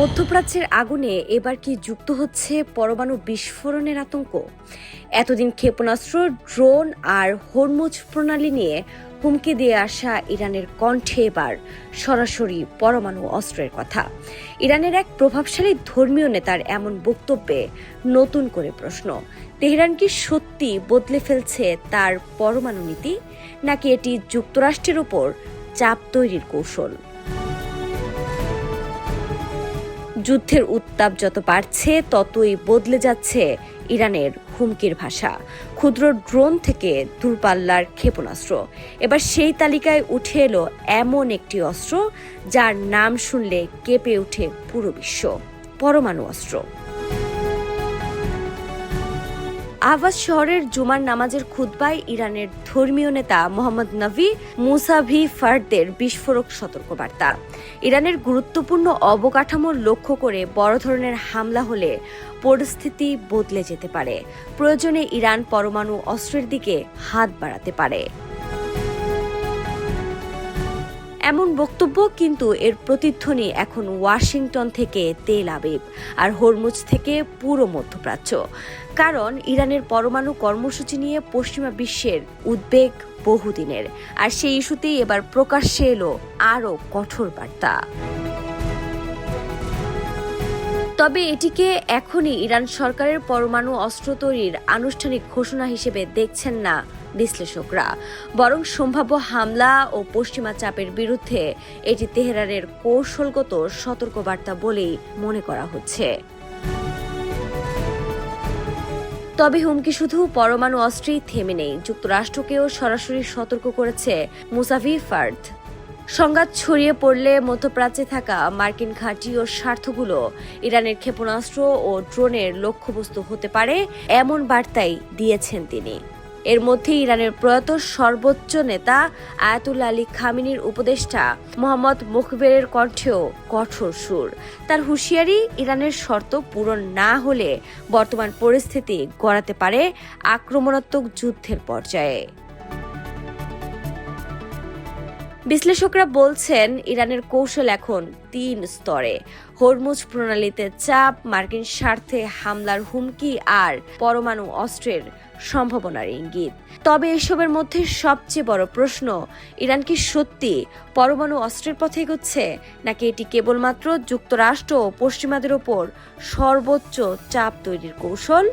মধ্যপ্রাচ্যের আগুনে এবার কি যুক্ত হচ্ছে পরমাণু বিস্ফোরণের আতঙ্ক? এতদিন ক্ষেপণাস্ত্র, ড্রোন আর হরমুজ প্রণালী নিয়ে হুমকি দিয়ে আসা ইরানের কণ্ঠে এবার সরাসরি পরমাণু অস্ত্রের কথা। ইরানের এক প্রভাবশালী ধর্মীয় নেতার এমন বক্তব্যে নতুন করে প্রশ্ন, তেহরান কি সত্যি বদলে ফেলছে তার পরমাণু নীতি, নাকি এটি যুক্তরাষ্ট্রের উপর চাপ তৈরির কৌশল? যুদ্ধের উত্তাপ যত বাড়ছে ততই বদলে যাচ্ছে ইরানের হুমকির ভাষা। ক্ষুদ্র ড্রোন থেকে দূরপাল্লার ক্ষেপণাস্ত্র, এবার সেই তালিকায় উঠে এলো এমন একটি অস্ত্র যার নাম শুনলে কেঁপে ওঠে পুরো বিশ্ব, পরমাণু অস্ত্র। আহভাজ শহরের জুমার নামাজের খুতবায় ইরানের ধর্মীয় নেতা মোহাম্মদ নবী মুসাভি ফার্দের বিস্ফোরক সতর্কবার্তা। ইরানের গুরুত্বপূর্ণ অবকাঠামো লক্ষ্য করে বড় ধরনের হামলা হলে পরিস্থিতি বদলে যেতে পারে। প্রয়োজনে ইরান পরমাণু অস্ত্রের দিকে হাত বাড়াতে পারে। এমন বক্তব্য, কিন্তু এর প্রতিধ্বনি এখন ওয়াশিংটন থেকে তেল আবিব আর হরমুজ থেকে পুরো মধ্যপ্রাচ্য। কারণ ইরানের পরমাণু কর্মসূচি নিয়ে পশ্চিমা বিশ্বের উদ্বেগ বহুদিনের, আর সেই ইস্যুতেই এবার প্রকাশ্যে এলো আরও কঠোর বার্তা। তবে এটিকে এখনই ইরান সরকারের পরমাণু অস্ত্র তৈরির আনুষ্ঠানিক ঘোষণা হিসেবে দেখছেন না বিশ্লেষকরা, বরং সম্ভাব্য হামলা ও পশ্চিমা চাপের বিরুদ্ধে এটি তেহরানের কৌশলগত সতর্কবার্তা বলেই মনে করা হচ্ছে। তবে হুমকি শুধু পরমাণু অস্ত্রেই থেমে নেই। যুক্তরাষ্ট্রকেও সরাসরি সতর্ক করেছে মুসাভি ফার্দ। সংঘাত ছড়িয়ে পড়লে মধ্যপ্রাচ্যে থাকা মার্কিন ঘাঁটি ও স্বার্থগুলো ইরানের ক্ষেপণাস্ত্র ও ড্রোনের লক্ষ্যবস্তু হতে পারে, এমন বার্তাই দিয়েছেন তিনি। এর মধ্যে ইরানের প্রয়াত সর্বোচ্চ নেতা আয়াতুল্লাহ আলী খামেনির উপদেষ্টা মোহাম্মদ মোখবেরের কণ্ঠেও কঠোর সুর। তার হুঁশিয়ারি, ইরানের শর্ত পূরণ না হলে বর্তমান পরিস্থিতি গড়াতে পারে আক্রমণাত্মক যুদ্ধের পর্যায়ে। বিশ্লেষকরা বলছেন, ইরানের কৌশল এখন 3 স্তরে: হরমুজ প্রণালীতে চাপ, মার্কিন স্বার্থে হামলার হুমকি আর পরমাণু অস্ত্রের সম্ভাবনার ইঙ্গিত। তবে এসবের মধ্যে সবচেয়ে বড় প্রশ্ন, ইরান কি সত্যি পরমাণু অস্ত্রের পথে এগোচ্ছে, নাকি এটি কেবলমাত্র যুক্তরাষ্ট্র ও পশ্চিমাদের ওপর সর্বোচ্চ চাপ তৈরির কৌশল?